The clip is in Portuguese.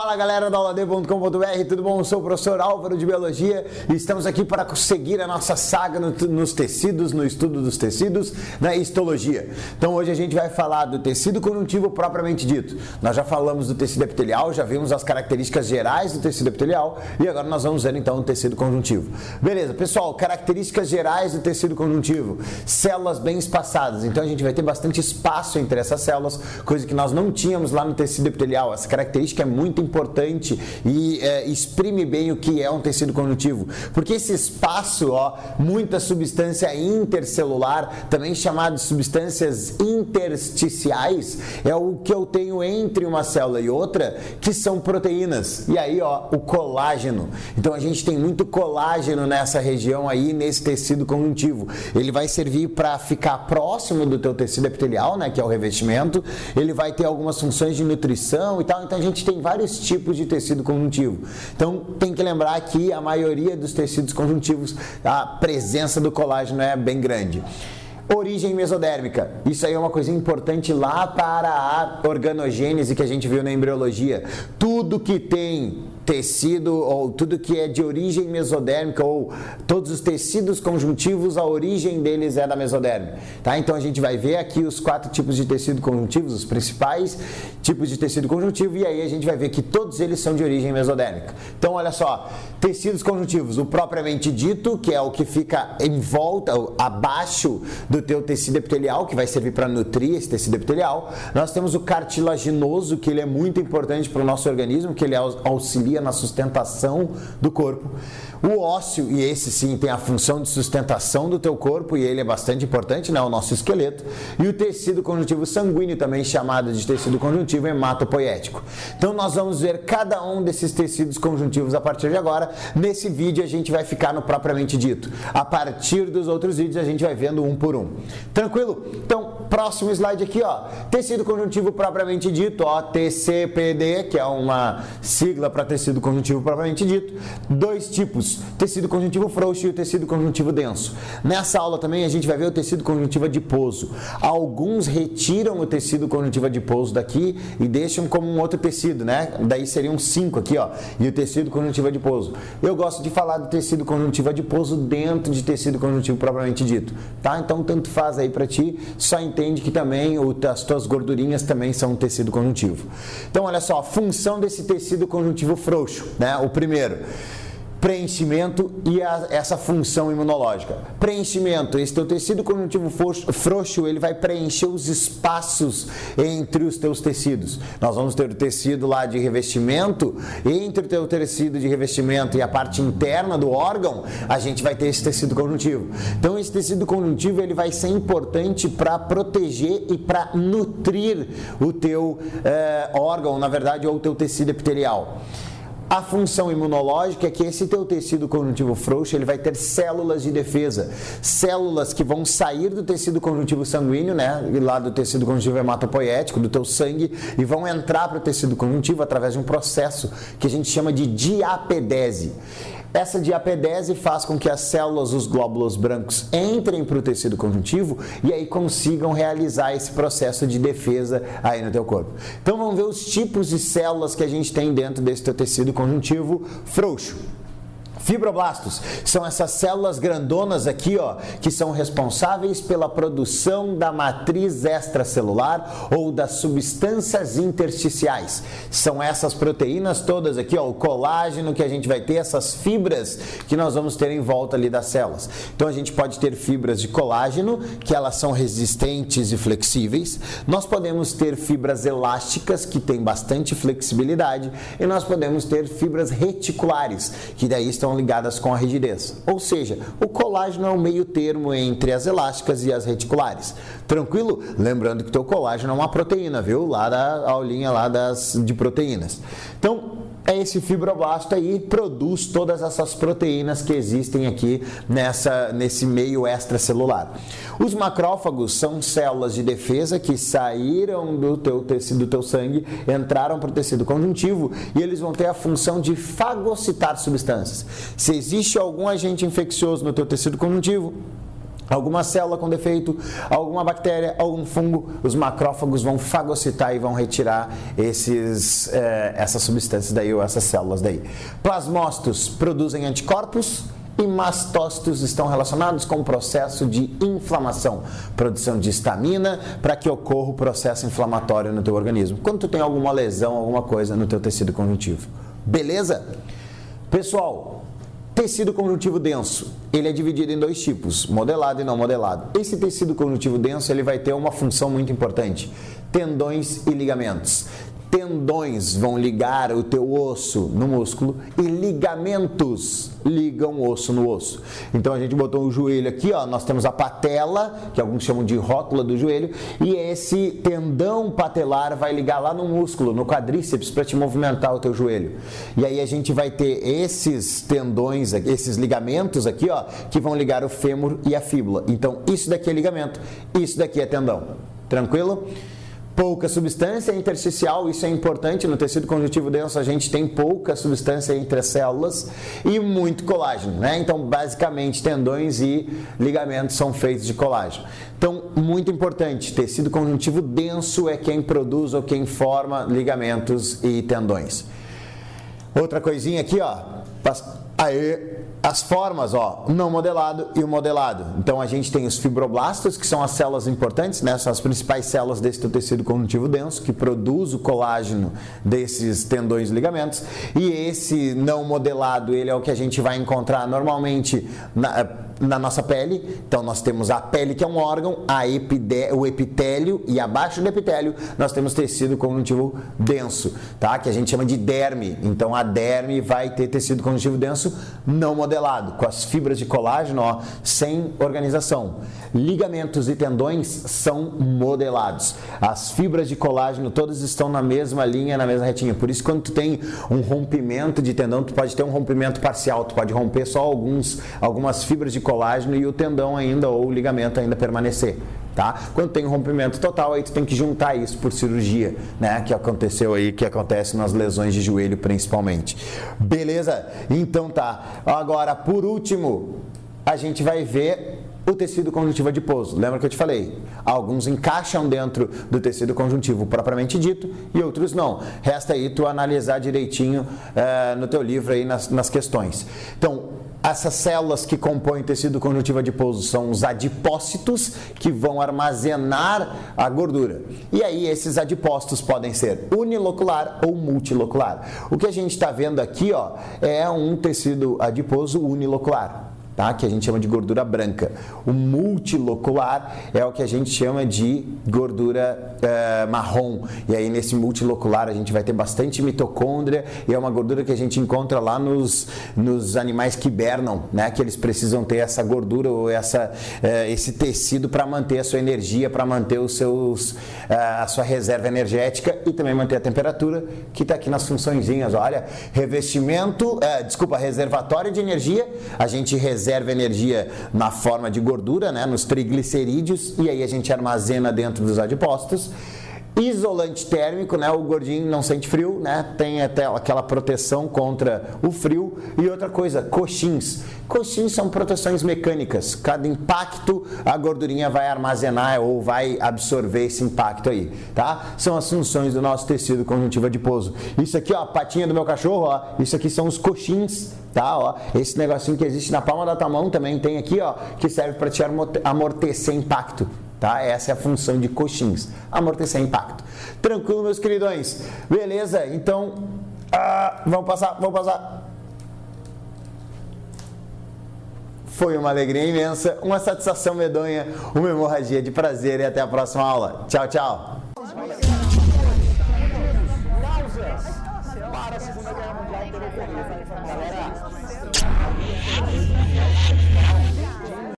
Fala galera da aulad.com.br, tudo bom? Eu sou o professor Álvaro de Biologia e estamos aqui para seguir a nossa saga nos tecidos, no estudo dos tecidos, na histologia. Então hoje a gente vai falar do tecido conjuntivo propriamente dito. Nós já falamos do tecido epitelial, já vimos as características gerais do tecido epitelial e agora nós vamos ver então o tecido conjuntivo. Beleza, pessoal, características gerais do tecido conjuntivo. Células bem espaçadas, então a gente vai ter bastante espaço entre essas células, coisa que nós não tínhamos lá no tecido epitelial. Essa característica é muito importante e exprime bem o que é um tecido conjuntivo, porque esse espaço, muita substância intercelular, também chamado de substâncias intersticiais, é o que eu tenho entre uma célula e outra, que são proteínas. E aí, o colágeno. Então a gente tem muito colágeno nessa região aí, nesse tecido conjuntivo. Ele vai servir para ficar próximo do teu tecido epitelial, né, que é o revestimento. Ele vai ter algumas funções de nutrição e tal. Então a gente tem vários tipos de tecido conjuntivo. Então tem que lembrar que a maioria dos tecidos conjuntivos, a presença do colágeno é bem grande. Origem mesodérmica, isso aí é uma coisa importante lá para a organogênese que a gente viu na embriologia. Tudo que tem tecido ou tudo que é de origem mesodérmica ou todos os tecidos conjuntivos, a origem deles é da mesoderme, tá? Então a gente vai ver aqui os 4 tipos de tecido conjuntivos, os principais tipos de tecido conjuntivo, e aí a gente vai ver que todos eles são de origem mesodérmica. Então olha só, tecidos conjuntivos, o propriamente dito, que é o que fica em volta, abaixo do teu tecido epitelial, que vai servir para nutrir esse tecido epitelial. Nós temos o cartilaginoso, que ele é muito importante para o nosso organismo, que ele auxilia na sustentação do corpo. O ósseo, e esse sim tem a função de sustentação do teu corpo, e ele é bastante importante, né, o nosso esqueleto. E o tecido conjuntivo sanguíneo, também chamado de tecido conjuntivo hematopoético. Então nós vamos ver cada um desses tecidos conjuntivos a partir de agora. Nesse vídeo a gente vai ficar no propriamente dito. A partir dos outros vídeos a gente vai vendo um por um. Tranquilo? Então, próximo slide aqui, tecido conjuntivo propriamente dito, TCPD, que é uma sigla para tecido conjuntivo propriamente dito. 2 tipos, tecido conjuntivo frouxo e o tecido conjuntivo denso. Nessa aula também a gente vai ver o tecido conjuntivo adiposo. Alguns retiram o tecido conjuntivo adiposo daqui e deixam como um outro tecido, né? Daí seriam 5 aqui, e o tecido conjuntivo adiposo. Eu gosto de falar do tecido conjuntivo adiposo dentro de tecido conjuntivo propriamente dito, tá? Então tanto faz aí para ti, só entende que também as tuas gordurinhas também são um tecido conjuntivo. Então olha só, a função desse tecido conjuntivo frouxo, né? O primeiro, preenchimento e essa função imunológica. Preenchimento, esse teu tecido conjuntivo frouxo, ele vai preencher os espaços entre os teus tecidos. Nós vamos ter o tecido lá de revestimento, entre o teu tecido de revestimento e a parte interna do órgão, a gente vai ter esse tecido conjuntivo. Então esse tecido conjuntivo, ele vai ser importante para proteger e para nutrir o teu órgão, na verdade, ou o teu tecido epitelial. A função imunológica é que esse teu tecido conjuntivo frouxo, ele vai ter células de defesa, células que vão sair do tecido conjuntivo sanguíneo, né, e lá do tecido conjuntivo hematopoético, do teu sangue, e vão entrar para o tecido conjuntivo através de um processo que a gente chama de diapedese. Essa diapedese faz com que as células, os glóbulos brancos, entrem para o tecido conjuntivo e aí consigam realizar esse processo de defesa aí no teu corpo. Então vamos ver os tipos de células que a gente tem dentro desse teu tecido conjuntivo frouxo. Fibroblastos são essas células grandonas aqui, que são responsáveis pela produção da matriz extracelular ou das substâncias intersticiais. São essas proteínas todas aqui, o colágeno que a gente vai ter, essas fibras que nós vamos ter em volta ali das células. Então a gente pode ter fibras de colágeno, que elas são resistentes e flexíveis. Nós podemos ter fibras elásticas, que têm bastante flexibilidade, e nós podemos ter fibras reticulares, que daí estão ligadas com a rigidez. Ou seja, o colágeno é o meio termo entre as elásticas e as reticulares. Tranquilo? Lembrando que o teu colágeno é uma proteína, viu? Lá da aulinha lá de proteínas. Então, esse fibroblasto aí produz todas essas proteínas que existem aqui nesse meio extracelular. Os macrófagos são células de defesa que saíram do teu tecido, do teu sangue, entraram para o tecido conjuntivo e eles vão ter a função de fagocitar substâncias. Se existe algum agente infeccioso no teu tecido conjuntivo, alguma célula com defeito, alguma bactéria, algum fungo, os macrófagos vão fagocitar e vão retirar essas substâncias daí, ou essas células daí. Plasmócitos produzem anticorpos e mastócitos estão relacionados com o processo de inflamação, produção de histamina para que ocorra o processo inflamatório no teu organismo, quando tu tem alguma lesão, alguma coisa no teu tecido conjuntivo. Beleza? Pessoal, tecido conjuntivo denso, ele é dividido em dois tipos, modelado e não modelado. Esse tecido conjuntivo denso, ele vai ter uma função muito importante, tendões e ligamentos. Tendões vão ligar o teu osso no músculo e ligamentos ligam o osso no osso. Então a gente botou o joelho aqui, ó, nós temos a patela, que alguns chamam de rótula do joelho, e esse tendão patelar vai ligar lá no músculo, no quadríceps, para te movimentar o teu joelho. E aí a gente vai ter esses tendões, esses ligamentos aqui, ó, que vão ligar o fêmur e a fíbula. Então isso daqui é ligamento, isso daqui é tendão. Tranquilo? Pouca substância intersticial, isso é importante, no tecido conjuntivo denso a gente tem pouca substância entre as células e muito colágeno, né? Então, basicamente, tendões e ligamentos são feitos de colágeno. Então, muito importante, tecido conjuntivo denso é quem produz ou quem forma ligamentos e tendões. Outra coisinha aqui, ó, as formas, ó, não modelado e o modelado. Então a gente tem os fibroblastos, que são as células importantes, né? São as principais células desse teu tecido conjuntivo denso, que produz o colágeno desses tendões e ligamentos. E esse não modelado, ele é o que a gente vai encontrar normalmente na nossa pele. Então nós temos a pele, que é um órgão, o epitélio, e abaixo do epitélio nós temos tecido conjuntivo denso, tá? Que a gente chama de derme. Então a derme vai ter tecido conjuntivo denso não modelado, com as fibras de colágeno, ó, sem organização. Ligamentos e tendões são modelados. As fibras de colágeno todas estão na mesma linha, na mesma retinha. Por isso, quando tu tem um rompimento de tendão, tu pode ter um rompimento parcial, tu pode romper só algumas fibras de colágeno e o tendão ainda, ou o ligamento ainda permanecer. Tá? Quando tem um rompimento total, aí tu tem que juntar isso por cirurgia, né? Que aconteceu aí, que acontece nas lesões de joelho principalmente. Beleza? Então tá. Agora, por último, a gente vai ver o tecido conjuntivo adiposo. Lembra que eu te falei? Alguns encaixam dentro do tecido conjuntivo propriamente dito e outros não. Resta aí tu analisar direitinho no teu livro aí nas questões. Então, essas células que compõem o tecido conjuntivo adiposo são os adipócitos, que vão armazenar a gordura. E aí esses adipócitos podem ser unilocular ou multilocular. O que a gente está vendo aqui, ó, é um tecido adiposo unilocular, tá? Que a gente chama de gordura branca. O multilocular é o que a gente chama de gordura marrom. E aí nesse multilocular a gente vai ter bastante mitocôndria, e é uma gordura que a gente encontra lá nos animais que hibernam, né? Que eles precisam ter essa gordura ou esse tecido para manter a sua energia, para manter a sua reserva energética e também manter a temperatura, que está aqui nas funçõezinhas. Olha, reservatório de energia, a gente reserva energia na forma de gordura, né, nos triglicerídeos, e aí a gente armazena dentro dos adipócitos. Isolante térmico, né, o gordinho não sente frio, né, tem até aquela proteção contra o frio. E outra coisa, coxins. Coxins são proteções mecânicas. Cada impacto a gordurinha vai armazenar ou vai absorver esse impacto aí, tá? São as funções do nosso tecido conjuntivo adiposo. Isso aqui, ó, a patinha do meu cachorro, ó, isso aqui são os coxins, tá? Ó, esse negocinho que existe na palma da tua mão também tem aqui, ó, que serve para te amortecer impacto. Tá? Essa é a função de coxins, amortecer impacto. Tranquilo, meus queridões? Beleza? Então, vamos passar. Foi uma alegria imensa, uma satisfação medonha, uma hemorragia de prazer, e até a próxima aula. Tchau, tchau!